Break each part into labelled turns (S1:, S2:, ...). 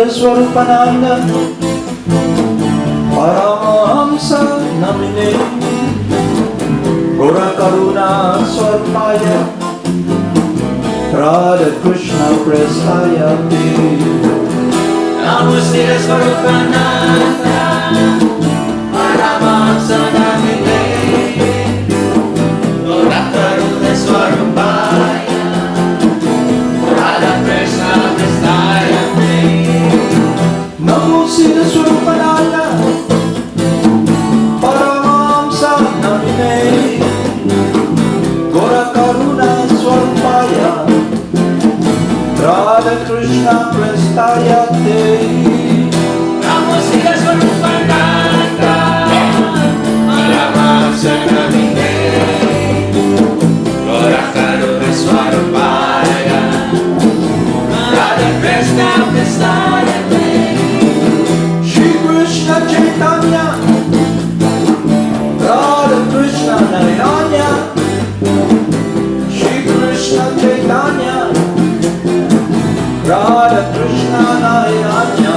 S1: Siddhaswarupananda, Paramahamsa namine, Gora Karuna Swarpaya, Radha Krishna Prestaya Te.
S2: Namo Siddhaswarupananda, Paramahamsa namine, Gora Karuna Swarpaya, Radha Krishna Prestaya Te.
S1: Namo Siddhaswarupananda, Paramahamsa namine, Gora Karuna Swarpaya, Radha Krishna Prestaya Te.
S2: Namo Siddhaswarupananda, Paramahamsa namine, Gora Karuna Swarpaya, Radha Krishna Prestaya Te.
S1: Shri Krishna Chaitanya, Radha Krishna Narayana, Shri Krishna Chaitanya, Radha Krishna Narayana,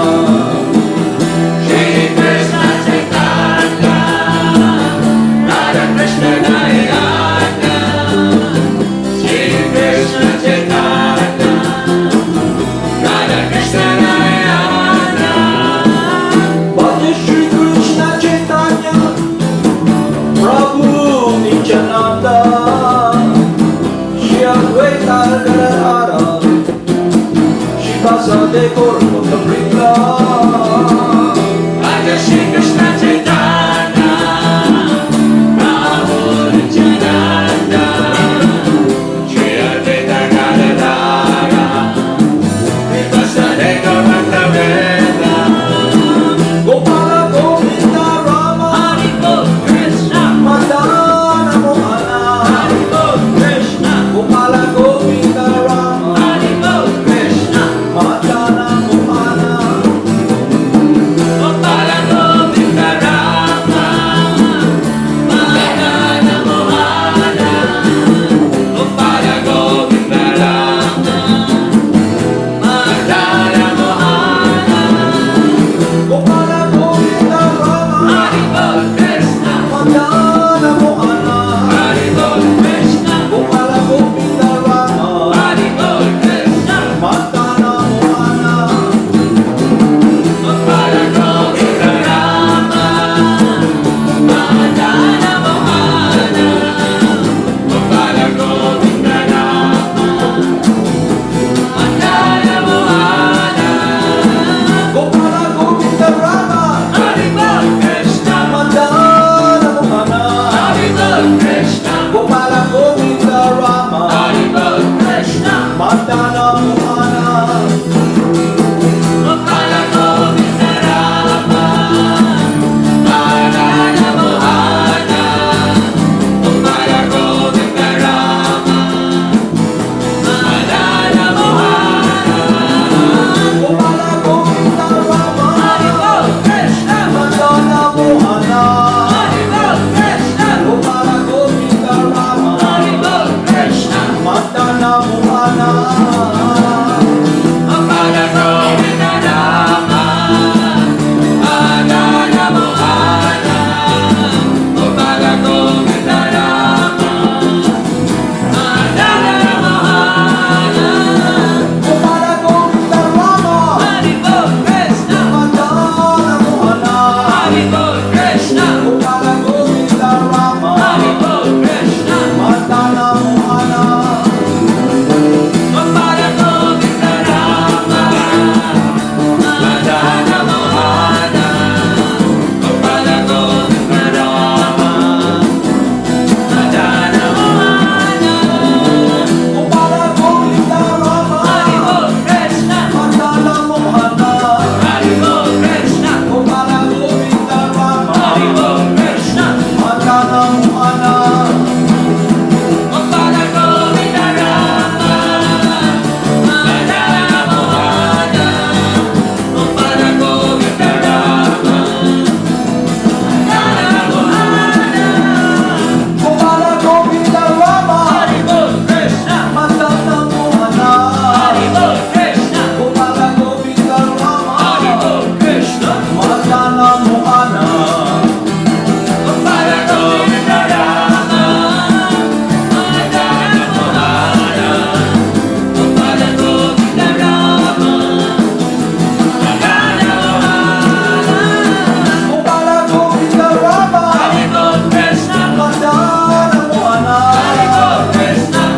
S2: Shri Krishna Chaitanya, Radha Krishna Narayana, Shri Krishna Chaitanya, Radha Krishna Narayana.
S1: Bhaja Shri Krishna Chaitanya, Prabhu Nityananda, Shri Advaita Gadadhara, Shri Vasade Gaura Vrinda.
S2: Bhaja Shri Krishna Chaitanya, Prabhu Nityananda, Shri Advaita Gadadhara, Shri Vasade Gaura Vrinda.
S1: Gopala Govinda Rama,
S2: Hari Bol Krishna,
S1: Madana Mohana,
S2: Hari Bol Krishna,
S1: Gopala Govinda Rama,
S2: Hari Bol Krishna,
S1: Madana Mohana.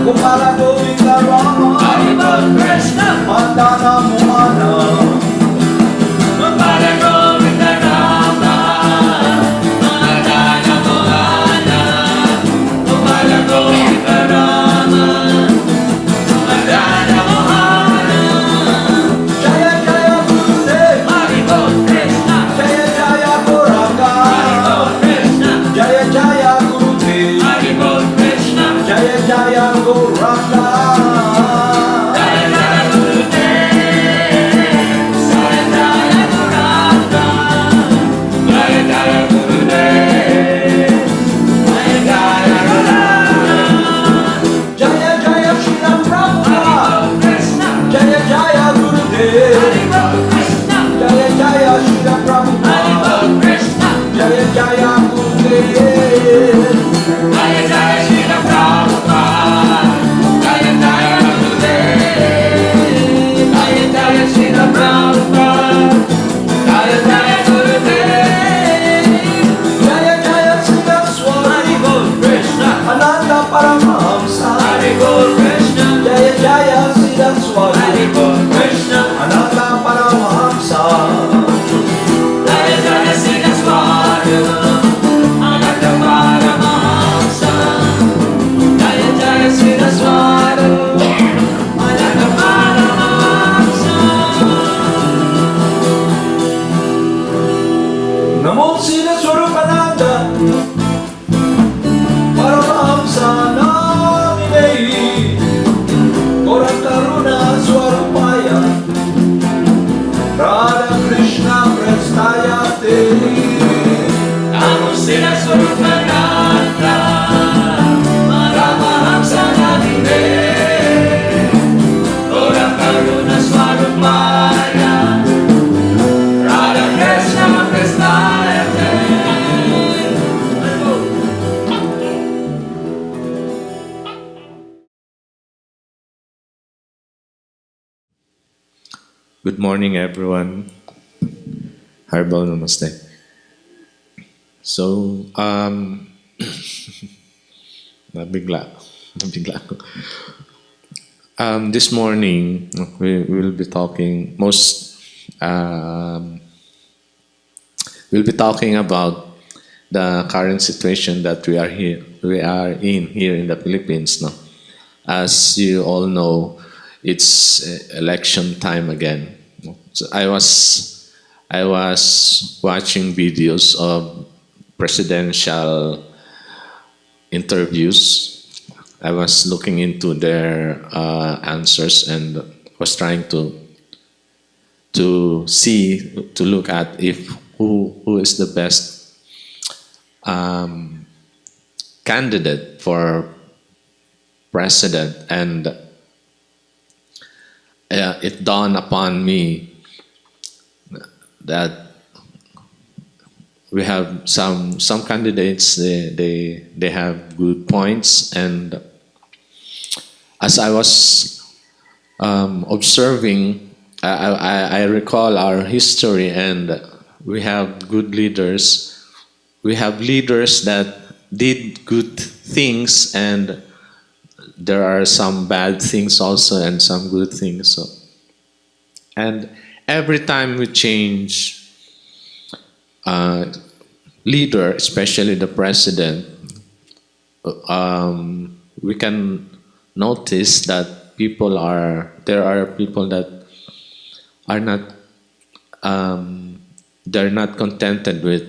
S1: Gopala Govinda Rama,
S2: Haribol Krishna,
S1: Madana Mohana,
S2: Gopala Govinda Rama, Madana Mohana, Gopala Govinda Rama, Madana Mohana,
S1: Jaya Jaya Gurudev,
S2: Haribol Krishna,
S1: Jaya Jaya Gauranga,
S2: Haribol Krishna,
S1: Jaya Jaya Gurudev,
S2: Haribol Krishna,
S1: Jaya Jaya Gauranga.
S2: Jaya Jaya Gurudev, Jaya Jaya Gauranga, Jaya Jaya Gurudev, Jaya Jaya Gauranga,
S1: Jaya Jaya Srila Prabhupada,
S2: Haribol Krishna,
S1: Jaya Jaya Gurudev,
S2: Haribol Krishna,
S1: Jaya Jaya Srila Prabhupada,
S2: Haribol Krishna,
S1: Jaya Jaya Gurudev,
S2: Jaya Jaya Srila Prabhupada, Jaya Jaya Gurudev, Jaya Jaya Srila Prabhupada, Jaya Jaya Gurudev,
S1: Jaya Jaya Siddhaswarupananda,
S2: Haribol Krishna,
S1: Ananda Paramahamsa,
S2: Haribol Krishna,
S1: Jaya Jaya Siddhaswarupananda,
S2: Haribol Krishna,
S1: Ananda Paramahamsa,
S2: Jaya Jaya Siddhaswarupananda, Paramahamsa, Jaya Jaya Siddhaswarupananda, Paramahamsa.
S1: Namo Siddhaswarupananda, Paramahamsa Namine, Gaura Karuna Swarupaya, Radha Krishna Prestaya Te.
S2: Namo Siddhaswarupananda, Paramahamsa Namine, Gaura Karuna Swarupaya, Radha Krishna Prestaya Te.
S3: Good morning, everyone. Harbal Namaste. So, nabigla, nabigla ako. This morning, we will be talking we'll be talking about the current situation that we are in here in the Philippines. No, as you all know, it's election time again. So I was watching videos of presidential interviews. I was looking into their answers and was trying to look at if who is the best candidate for president, and it dawned upon me that we have some candidates, they have good points, and as I was observing, I recall our history, and we have good leaders. We have leaders that did good things, and there are some bad things also and some good things. So, and every time we change leader, especially the president, we can notice that there are people that are not they're not contented with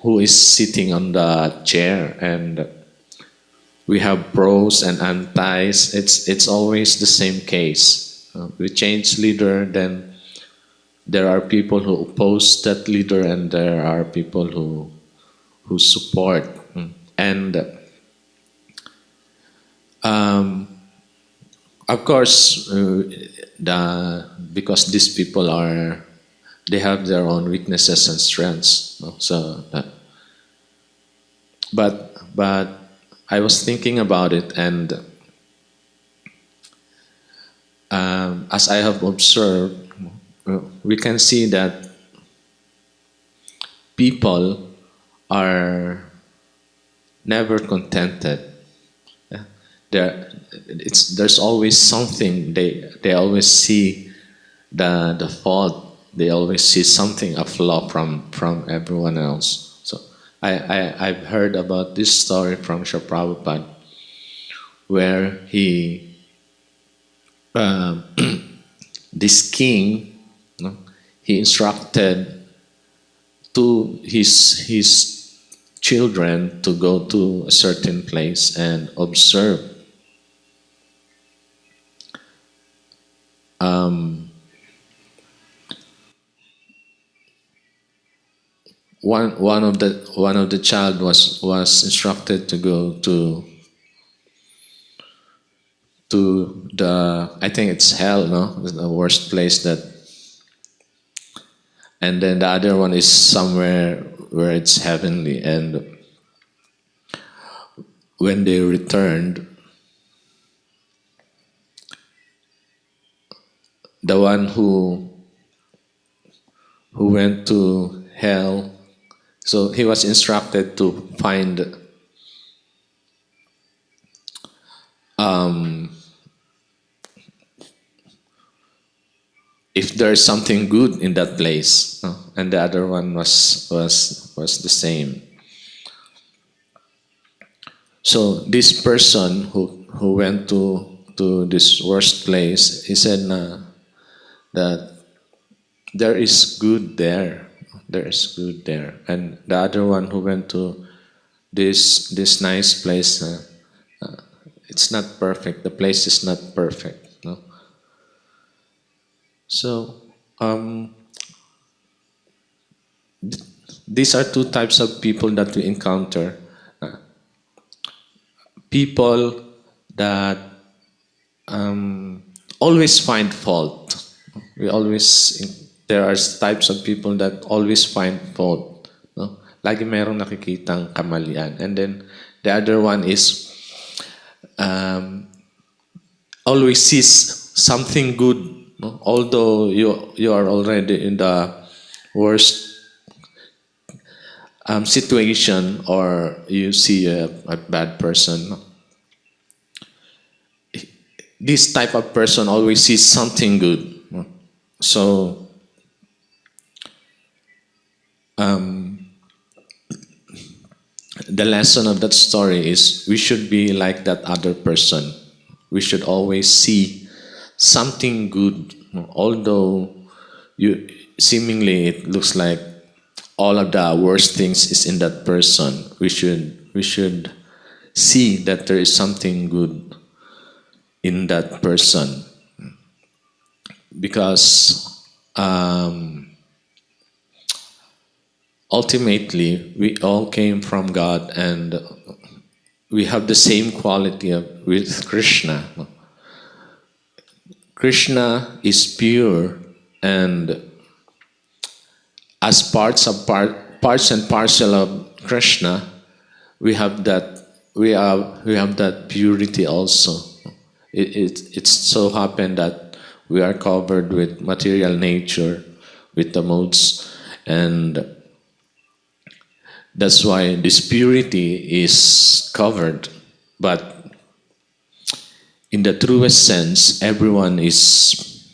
S3: who is sitting on the chair, and we have pros and antis. It's always the same case. We change leader, then there are people who oppose that leader, and there are people who support. And of course, because these people they have their own weaknesses and strengths. No? So, but I was thinking about it, and as I have observed, we can see that people are never contented. there's always something. They always see the fault. They always see something, a flaw from everyone else. So I've heard about this story from Sri Prabhupada, where um, this king, no, he instructed to his children to go to a certain place and observe. One of the child was instructed to go to the, I think it's hell, no, the worst place that, and then the other one is somewhere where it's heavenly. And when they returned, the one who went to hell, so he was instructed to find if there's something good in that place, no? And the other one was the same. So this person who went to this worst place, he said that there is good there. There is good there. And the other one who went to this nice place, it's not perfect. The place is not perfect. No? So these are two types of people that we encounter. People that always find fault. There are types of people that always find fault. No? Lagi merong nakikitang kamalian. And then the other one is always sees something good. No? Although you are already in the worst situation, or you see a bad person, this type of person always sees something good. So the lesson of that story is we should be like that other person. We should always see something good, although seemingly it looks like all of the worst things is in that person. We should see that there is something good in that person, because ultimately we all came from God, and we have the same quality with Krishna. Krishna is pure, and as parts and parcel of Krishna, we have that purity also. It's so happened that we are covered with material nature, with the modes, and that's why this purity is covered. But in the truest sense, everyone is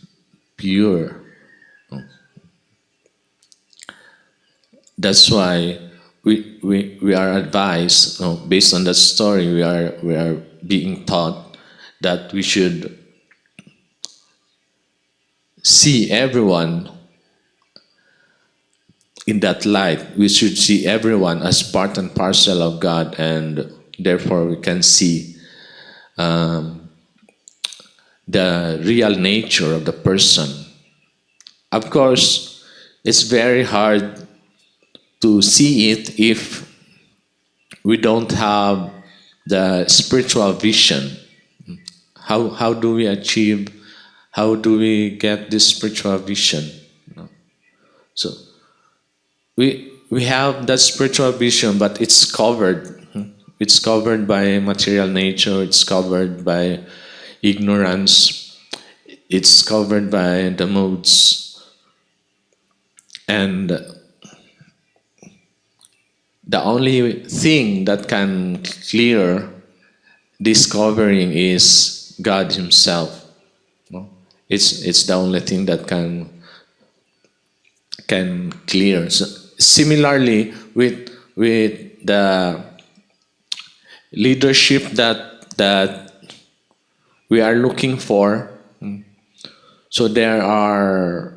S3: pure. That's why we are advised, based on that story, we are being taught that we should see everyone in that light. We should see everyone as part and parcel of God, and therefore we can see the real nature of the person. Of course, it's very hard to see it if we don't have the spiritual vision. How do we achieve? How do we get this spiritual vision? So we have that spiritual vision, but it's covered. It's covered by material nature. It's covered by ignorance. It's covered by the modes, and the only thing that can clear discovering is God Himself. No? It's the only thing that can clear. So, similarly, with the leadership that we are looking for, so there are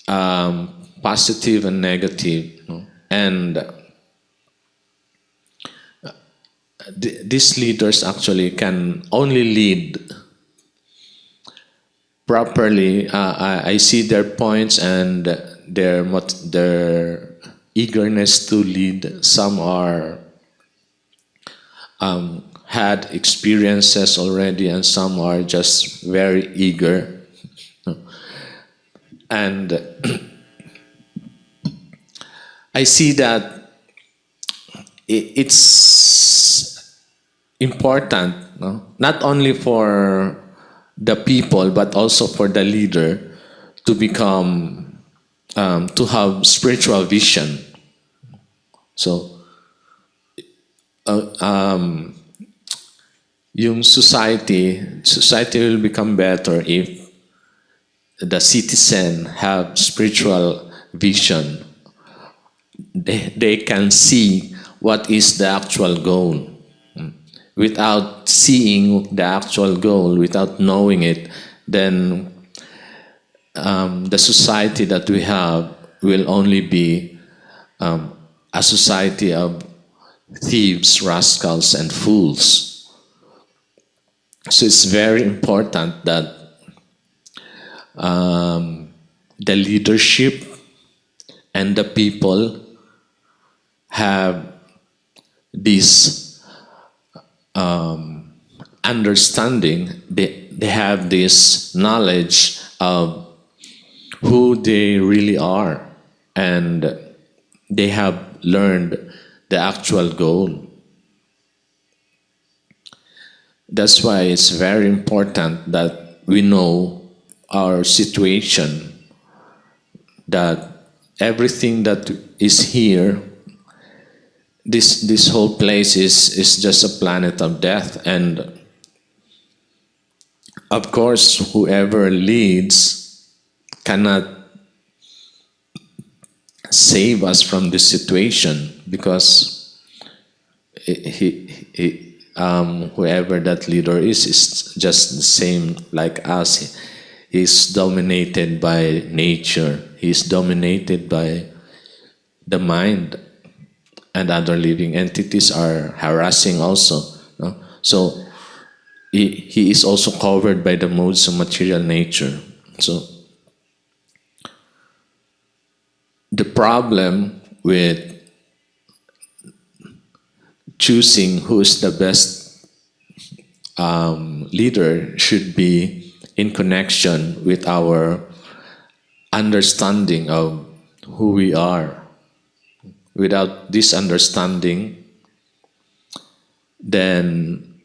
S3: positive and negative, no? And these leaders actually can only lead properly. I see their points and their eagerness to lead. Some are had experiences already, and some are just very eager. And I see that it's important, no? Not only for the people but also for the leader to become to have spiritual vision. So yung society will become better if the citizen have spiritual vision. They can see what is the actual goal. Without seeing the actual goal, without knowing it, then the society that we have will only be a society of thieves, rascals, and fools. So it's very important that the leadership and the people have this understanding. They have this knowledge of who they really are, and they have learned the actual goal. That's why it's very important that we know our situation, that everything that is here, this whole place is just a planet of death. And of course, whoever leads cannot save us from this situation, because whoever that leader is just the same like us. He's dominated by nature. He's dominated by the mind, and other living entities are harassing also. No? So he is also covered by the modes of material nature. So the problem with choosing who is the best leader should be in connection with our understanding of who we are. Without this understanding, then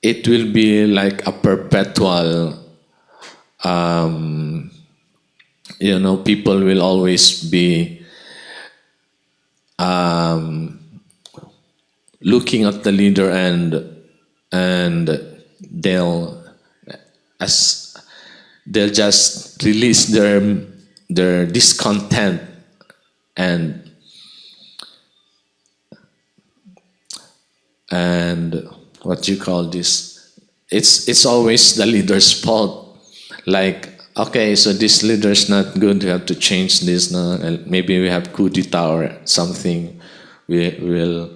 S3: it will be like a perpetual, people will always be looking at the leader, and they'll just release their discontent and what you call this, it's always the leader's fault. Like, okay, so this leader's not good, we have to change this now, and maybe we have coup d'etat or something. We'll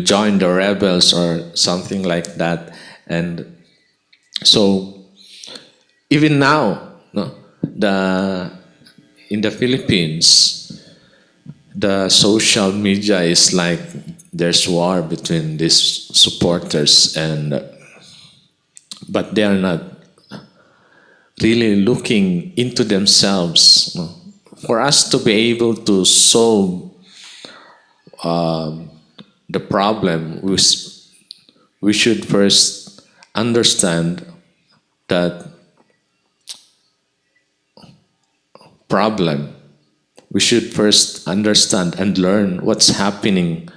S3: join the rebels or something like that. And so even now, no, in the Philippines, the social media is like there's war between these supporters, but they are not really looking into themselves. No? For us to be able to solve the problem, we should first understand that problem. we should first understand and learn what's happening.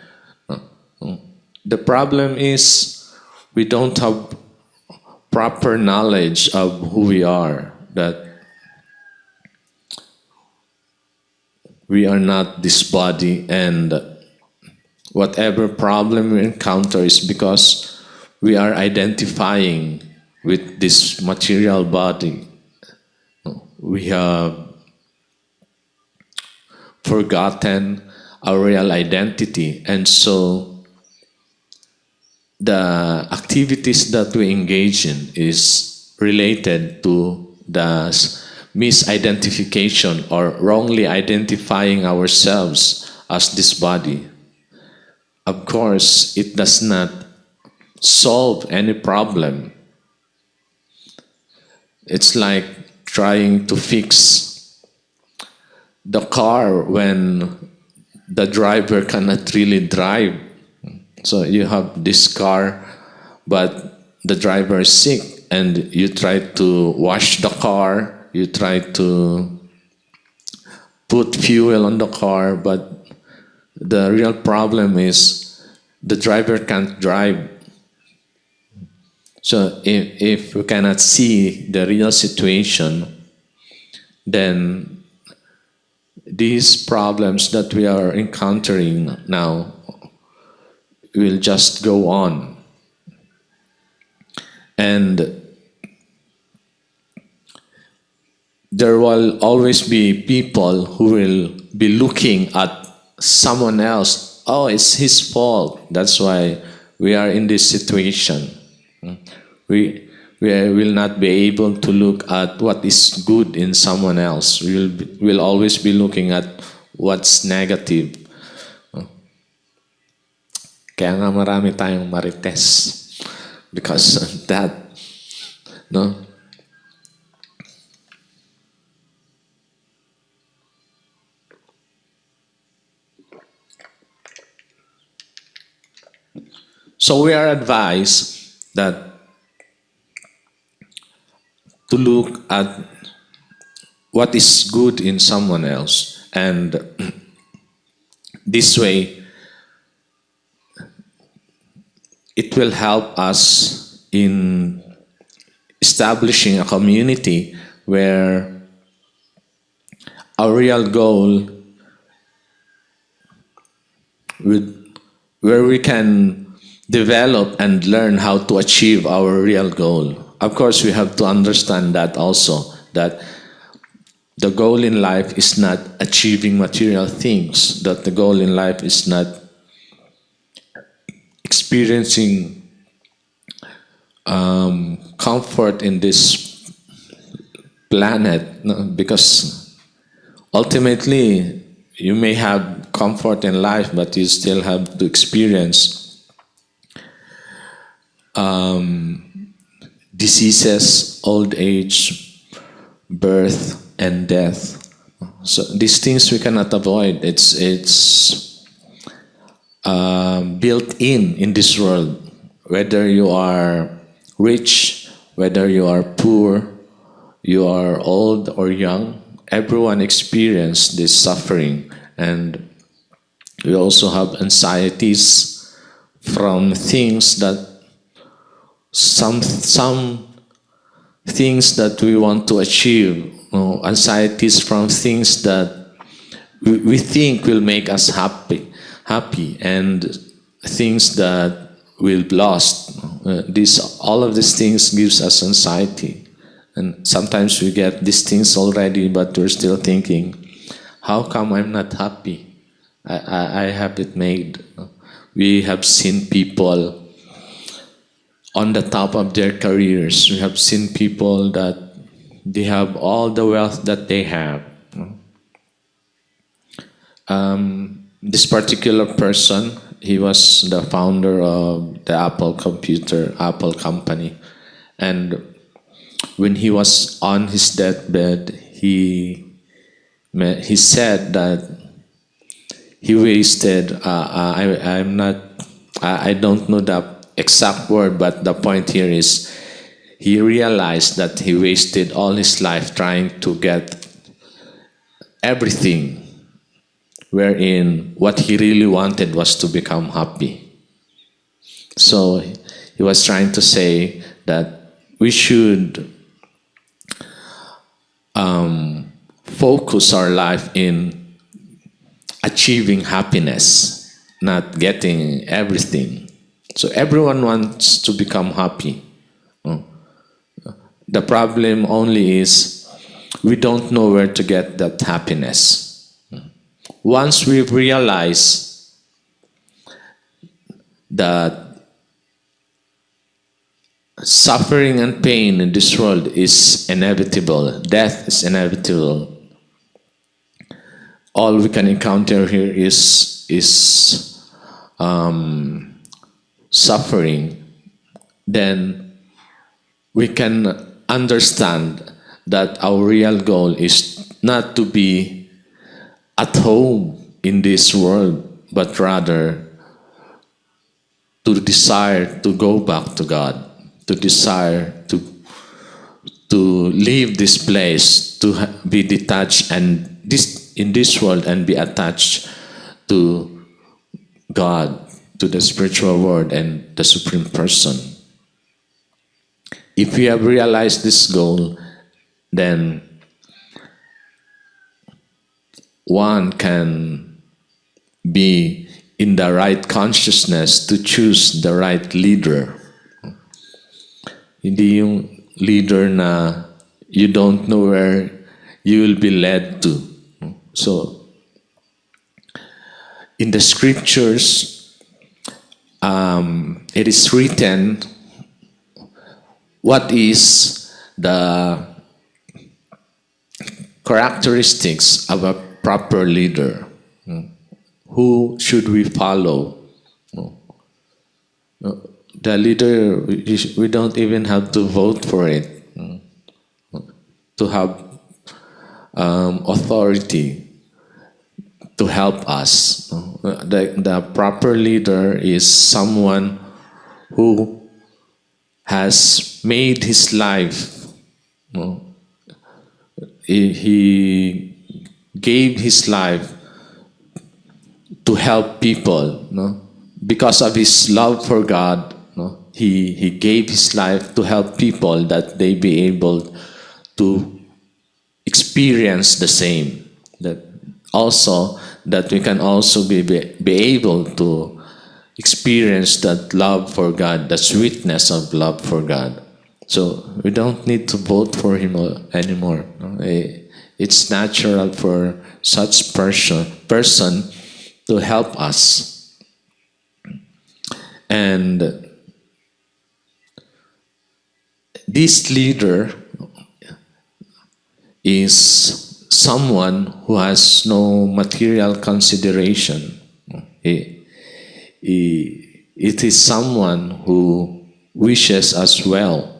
S3: The problem is we don't have proper knowledge of who we are, that we are not this body, and whatever problem we encounter is because we are identifying with this material body. We have forgotten our real identity, and so the activities that we engage in is related to the misidentification or wrongly identifying ourselves as this body. Of course, it does not solve any problem. It's like trying to fix the car when the driver cannot really drive. So you have this car, but the driver is sick, and you try to wash the car, you try to put fuel on the car, but the real problem is the driver can't drive. So if we cannot see the real situation, then these problems that we are encountering now will just go on. And there will always be people who will be looking at someone else. Oh, it's his fault. That's why we are in this situation. We will not be able to look at what is good in someone else. We'll always be looking at what's negative. Kaya nga marami tayong marites because of that. No? So we are advised that to look at what is good in someone else, and this way it will help us in establishing a community where our real goal where we can develop and learn how to achieve our real goal. Of course, we have to understand that also, that the goal in life is not achieving material things, that the goal in life is not experiencing comfort in this planet, no? Because ultimately you may have comfort in life, but you still have to experience diseases, old age, birth, and death. So these things we cannot avoid. It's built in this world. Whether you are rich, whether you are poor, you are old or young, everyone experiences this suffering. And we also have anxieties from things that some things that we want to achieve, anxieties from things that we think will make us happy, and things that we'll lost. All of these things gives us anxiety, and sometimes we get these things already, but we're still thinking, how come I'm not happy? I have it made. We have seen people on the top of their careers. We have seen people that they have all the wealth that they have. This particular person, he was the founder of the Apple company. And when he was on his deathbed, he said that he wasted, I don't know the exact word, but the point here is he realized that he wasted all his life trying to get everything wherein what he really wanted was to become happy. So he was trying to say that we should focus our life in achieving happiness, not getting everything. So everyone wants to become happy. The problem only is we don't know where to get that happiness. Once we realize that suffering and pain in this world is inevitable, death is inevitable, all we can encounter here is suffering, then we can understand that our real goal is not to be at home in this world, but rather to desire to go back to God, to desire to leave this place, to be detached and in this world and be attached to God, to the spiritual world and the Supreme Person. If we have realized this goal, then one can be in the right consciousness to choose the right leader. Hindi yung leader na you don't know where you will be led to. So, in the scriptures, it is written what is the characteristics of a proper leader. Who should we follow? The leader, we don't even have to vote for it to have authority to help us. The proper leader is someone who has made his life, he gave his life to help people. Because of his love for God, he gave his life to help people that they be able to experience the same. That we can also be able to experience that love for God, the sweetness of love for God. So we don't need to vote for him anymore. It's natural for such person to help us. And this leader is someone who has no material consideration. It is someone who wishes us well,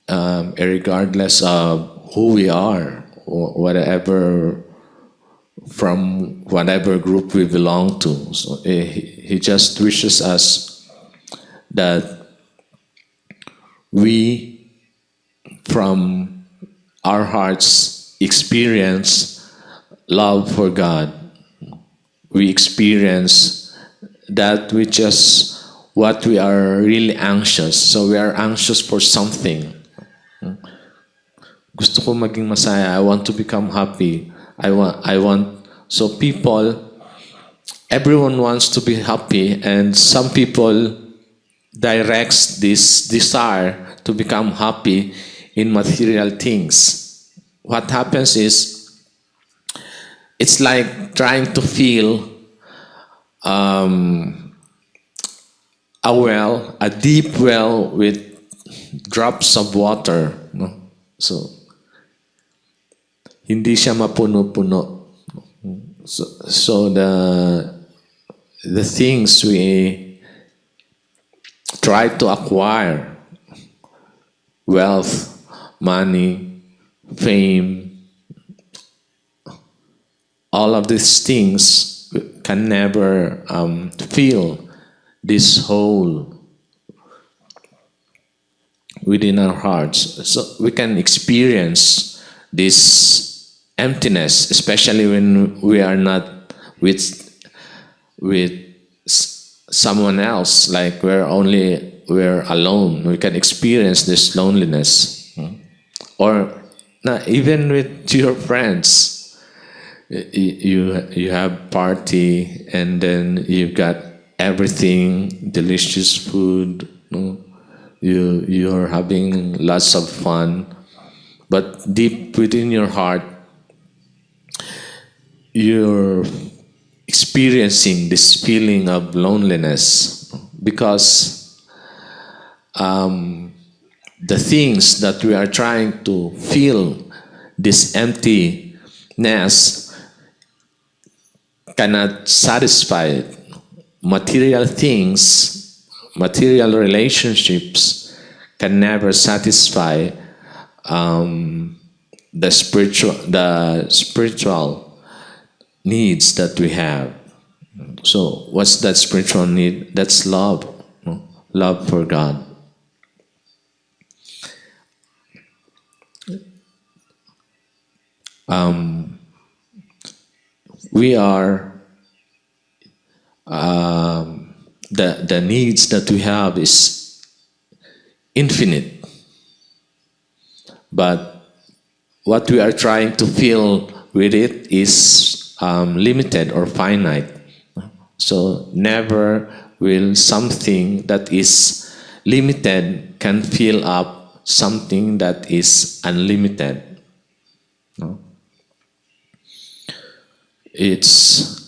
S3: regardless of who we are or whatever, from whatever group we belong to. So he just wishes us that we, from our hearts, experience love for God. We experience that which is what we are really anxious. So we are anxious for something. Gusto ko maging masaya. I want to become happy. I want. So everyone wants to be happy, and some people directs this desire to become happy in material things. What happens is, it's like trying to fill a deep well with drops of water. So, hindi siya mapuno-puno. So the things we try to acquire, wealth, money, fame, all of these things can never fill this hole within our hearts. So we can experience this emptiness, especially when we are not with someone else, like we're alone. We can experience this loneliness, or not even with your friends. You have party and then you've got everything, delicious food. You're having lots of fun, but deep within your heart, you're experiencing this feeling of loneliness because the things that we are trying to fill this emptiness cannot satisfy it. Material things, material relationships can never satisfy the spiritual needs that we have. So what's that spiritual need? That's love. Love for God. We are the needs that we have is infinite, but what we are trying to fill with it is limited or finite. So never will something that is limited can fill up something that is unlimited. No? It's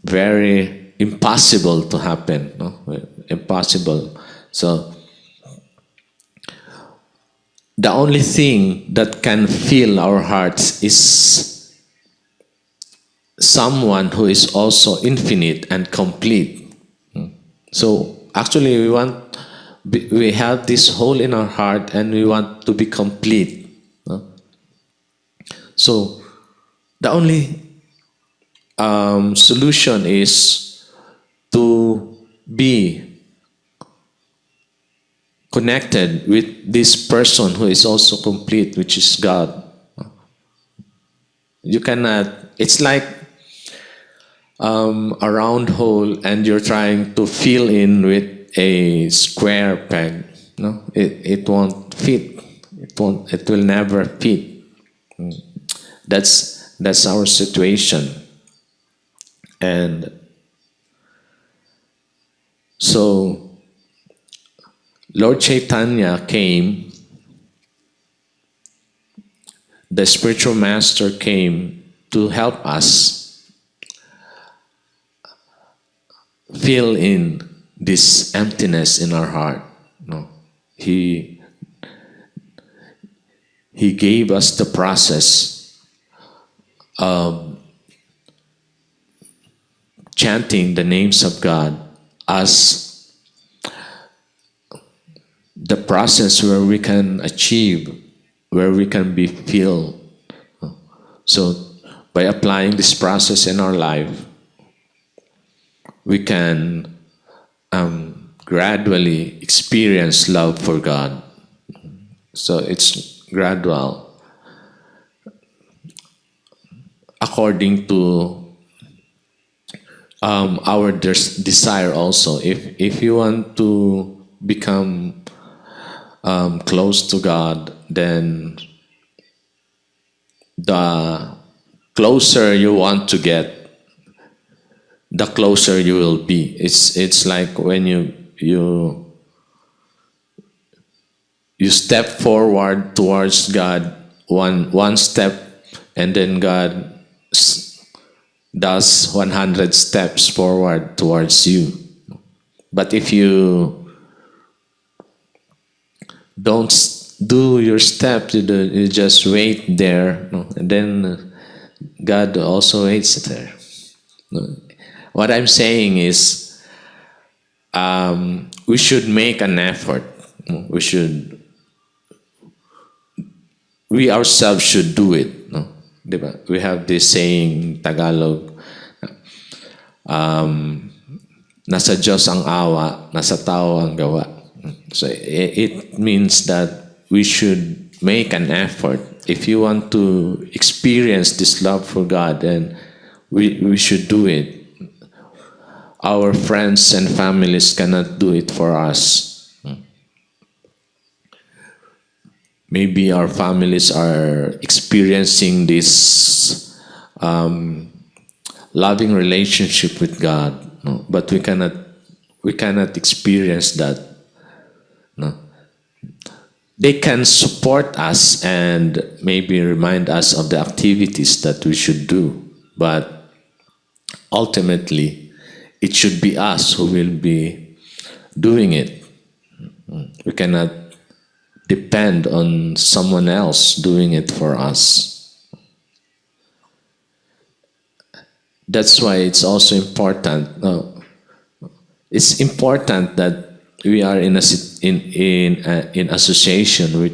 S3: very impossible to happen. No? Impossible. So the only thing that can fill our hearts is someone who is also infinite and complete. So actually we have this hole in our heart and we want to be complete. So the only solution is to be connected with this person who is also complete, which is God. You cannot, it's like a round hole and you're trying to fill in with a square peg. No, it won't fit. It will never fit. That's our situation. And so Lord Chaitanya came, the spiritual master came to help us fill in this emptiness in our heart. No, He gave us the process of chanting the names of God as the process where we can achieve, where we can be filled. So by applying this process in our life, we can gradually experience love for God. So it's gradual, according to our desire also. If you want to become close to God, then the closer you want to get, the closer you will be. It's like when you step forward towards God, one step, and then God does 100 steps forward towards you. But if you don't do your step, you just wait there, and then God also waits there. What I'm saying is, we should make an effort. We ourselves should do it. No? Diba? We have this saying in Tagalog, nasa Diyos ang awa, nasa tao ang gawa. So it means that we should make an effort. If you want to experience this love for God, then we should do it. Our friends and families cannot do it for us. Maybe our families are experiencing this loving relationship with God, no? But we cannot experience that. No? They can support us and maybe remind us of the activities that we should do, but ultimately, it should be us who will be doing it. We cannot depend on someone else doing it for us. That's why it's also important. It's important that we are in association with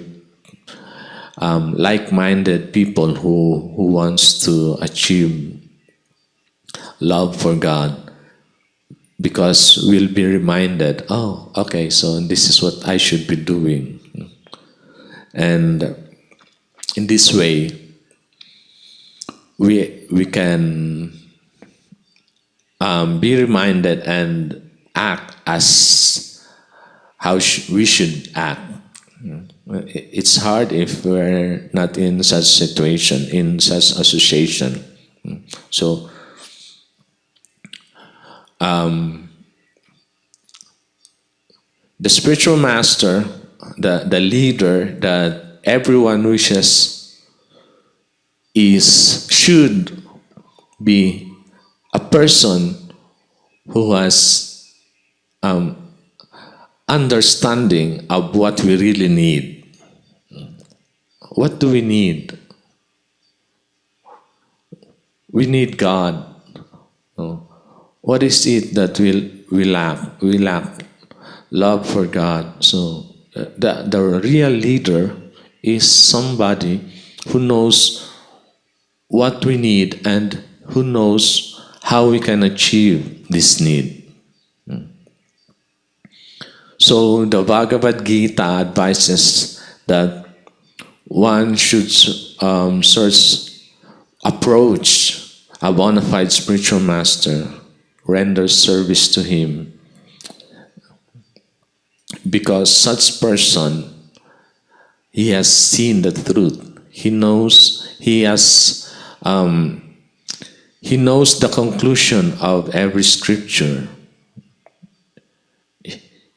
S3: like-minded people who wants to achieve love for God, because we'll be reminded, oh, okay, so this is what I should be doing. And in this way, we can be reminded and act as how we should act. It's hard if we're not in such situation, in such association. So, the spiritual master, the leader that everyone wishes should be a person who has understanding of what we really need. What do we need? We need God. What is it that we lack? We lack love for God. So the real leader is somebody who knows what we need and who knows how we can achieve this need. So the Bhagavad Gita advises that one should approach a bona fide spiritual master, render service to him, because such person, he has seen the truth. He knows the conclusion of every scripture.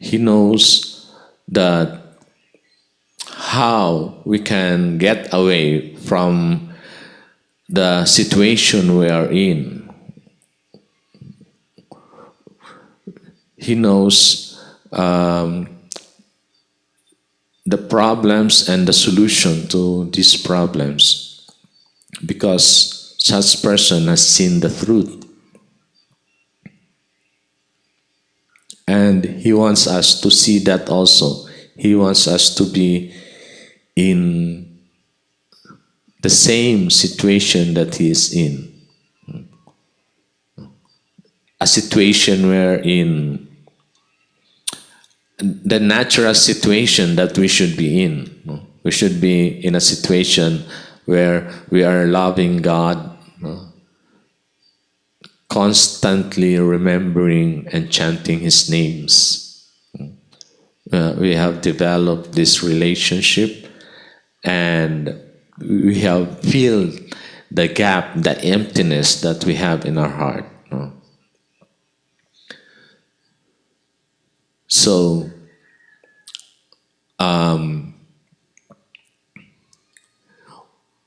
S3: He knows that how we can get away from the situation we are in. He knows the problems and the solution to these problems, because such person has seen the truth. And he wants us to see that also. He wants us to be in the same situation that he is in. A situation wherein the natural situation that we should be in. We should be in a situation where we are loving God, constantly remembering and chanting His names. We have developed this relationship, and we have filled the gap, the emptiness that we have in our heart. So,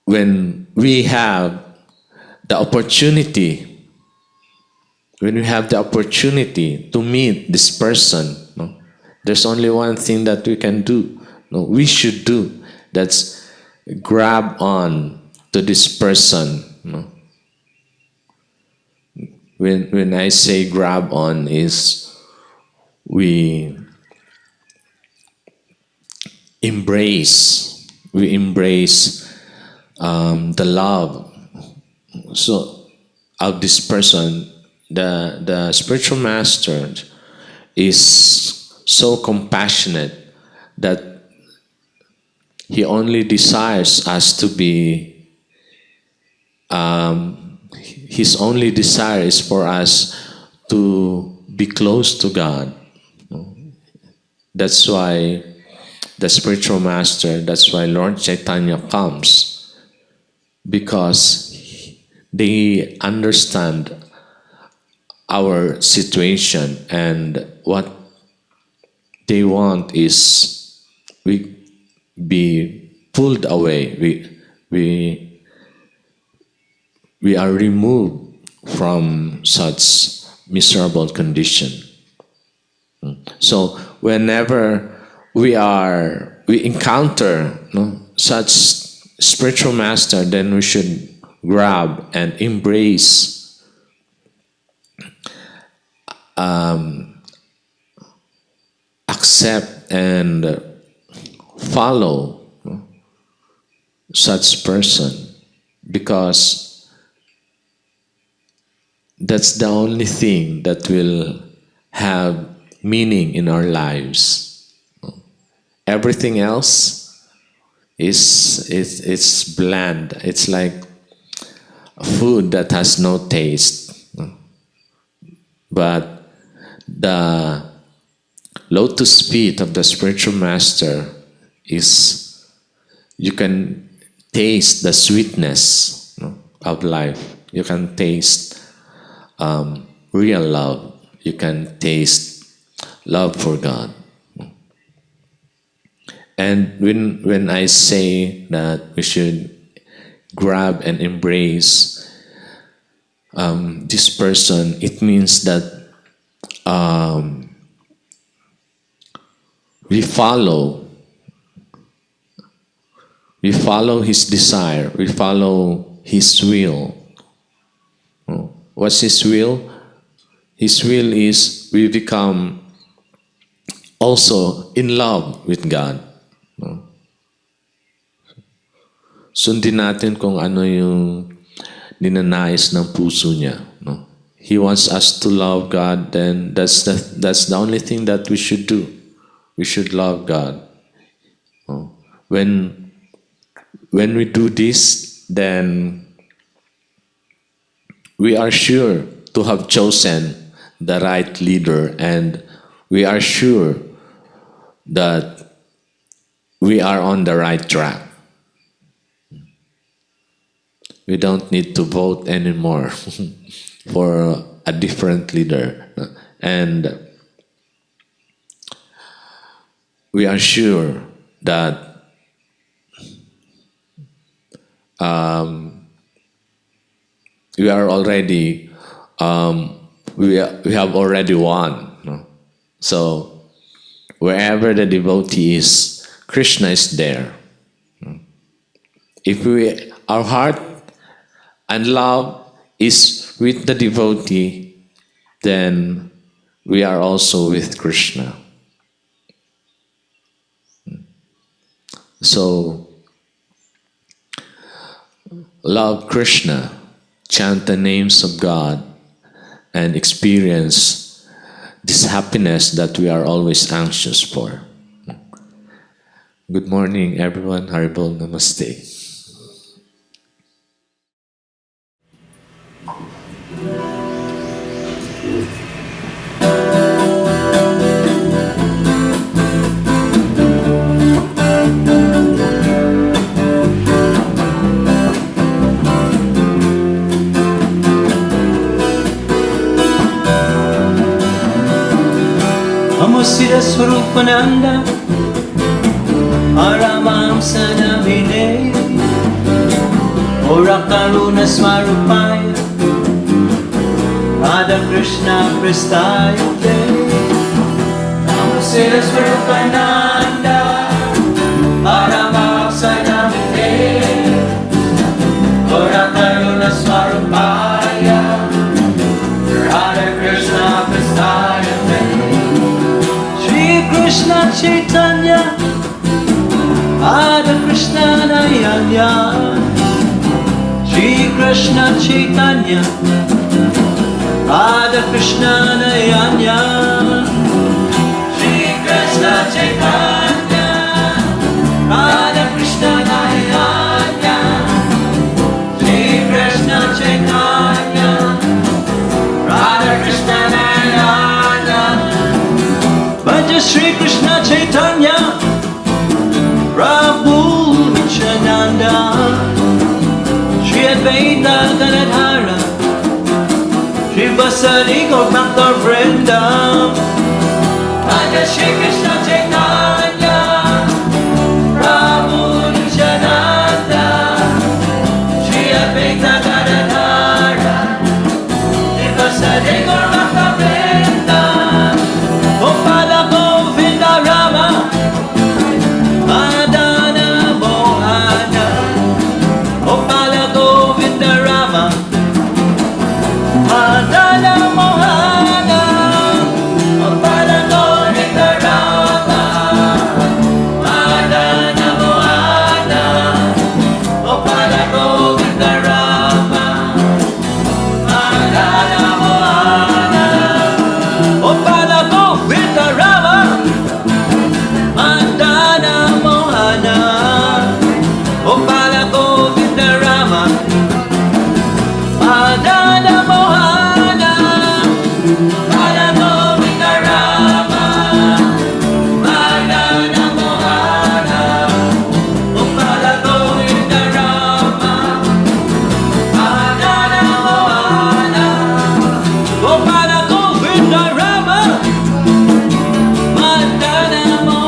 S3: when we have the opportunity to meet this person, there's only one thing that we can do, we should do. That's grab on to this person. When I say grab on, is we embrace the love of this person. The spiritual master is so compassionate that He only desires us to be, His only desire is for us to be close to God. That's why the spiritual master, that's why Lord Chaitanya comes, because they understand our situation, and what they want is we be pulled away. We are removed from such miserable condition. So whenever we encounter such spiritual master, then we should grab and embrace, accept and follow such person, because that's the only thing that will have meaning in our lives. Everything else it's bland. It's like food that has no taste. But the lotus feet of the spiritual master is, you can taste the sweetness of life. You can taste real love. You can taste love for God. And when I say that we should grab and embrace this person, it means that we follow his desire, we follow his will. What's his will? His will is we become also in love with God. Sundin natin kung ano yung ninanais ng puso niya. He wants us to love God, then that's the only thing that we should do. We should love God. When we do this, then we are sure to have chosen the right leader, and we are sure that we are on the right track. We don't need to vote anymore for a different leader. And we are sure that we are already, we have already won. So wherever the devotee is, Krishna is there. If our heart and love is with the devotee, then we are also with Krishna. So, love Krishna, chant the names of God, and experience this happiness that we are always anxious for. Good morning, everyone. Haribol Namaste.
S4: Siddhaswarupananda, Paramahamsa Namine, Karuna Swarupaya, Radha Krishna Prestaya Te. Namo Siddhaswarupananda, Paramahamsa Namine, Karuna Swarupaya, Radha Krishna Prestaya Te. Krishna Chaitanya, Radha Krishna Nayanya, Shri Krishna Chaitanya, Radha Krishna Nayanya, Shri Krishna Chaitanya, Radha Krishna Shri Krishna Chaitanya Prabhu Nityananda Shri Advaita Gadadhara Shri Vasari Gaur Bhakta Vrinda Raja Shri Krishna Chaitanya Prabhu Nityananda Shri Advaita Gadadhara Shri Vasari Gaur Bhakta Vrinda Gopala Govinda Rama Madana Mohana Gopala Govinda Rama Madana Mohana Gopala Govinda Rama Madana Mohana Gopala Govinda Rama Madana Mohana Gopala Govinda Rama Madana Mohana Gopala Govinda Rama Madana Mohana Gopala Govinda Rama Madana Mohana Gopala Govinda Rama Madana Mohana Gopala Govinda Rama Madana Mohana Gopala Govinda Rama Madana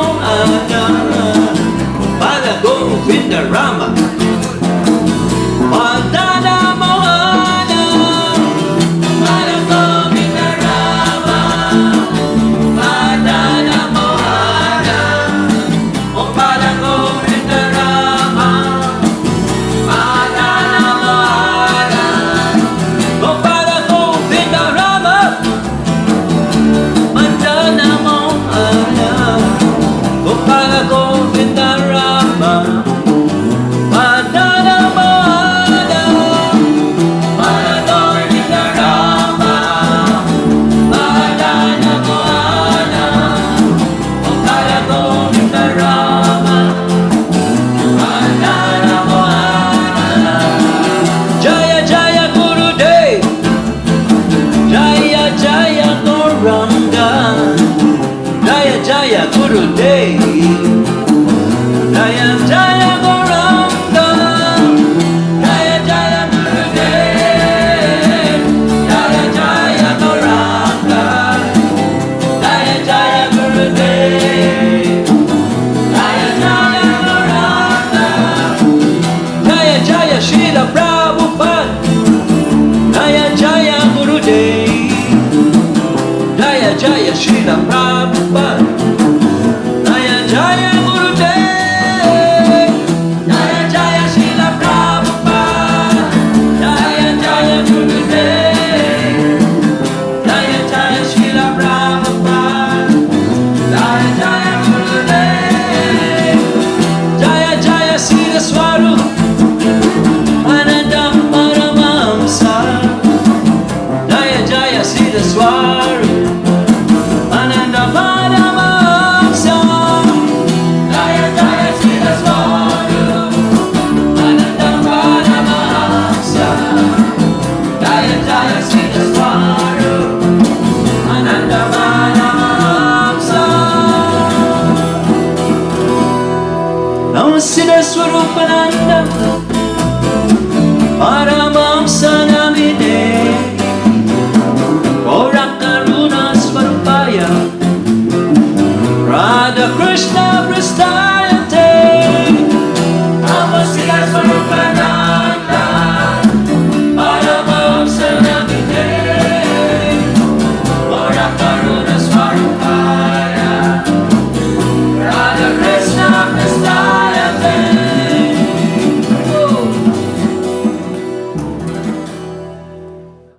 S4: Mohana Gopala Govinda Rama Madana Mohana Gopala Govinda Rama Madana Mohana Gopala Govinda Rama Madana Mohana Gopala Govinda Rama Madana Mohana Gopala Govinda Rama Madana Mohana Gopala Govinda Rama Madana Mohana Jaya Jaya Gurudev Jaya Jaya Gauranga Jaya Jaya Gurudev Jaya Jaya Gauranga Jaya Jaya Gurudev Jaya Jaya Gauranga Jaya Jaya Gurudev Jaya Jaya Gauranga Jaya Jaya Srila Prabhupada Jaya Jaya Gurudev Jaya Jaya Srila Prabhupada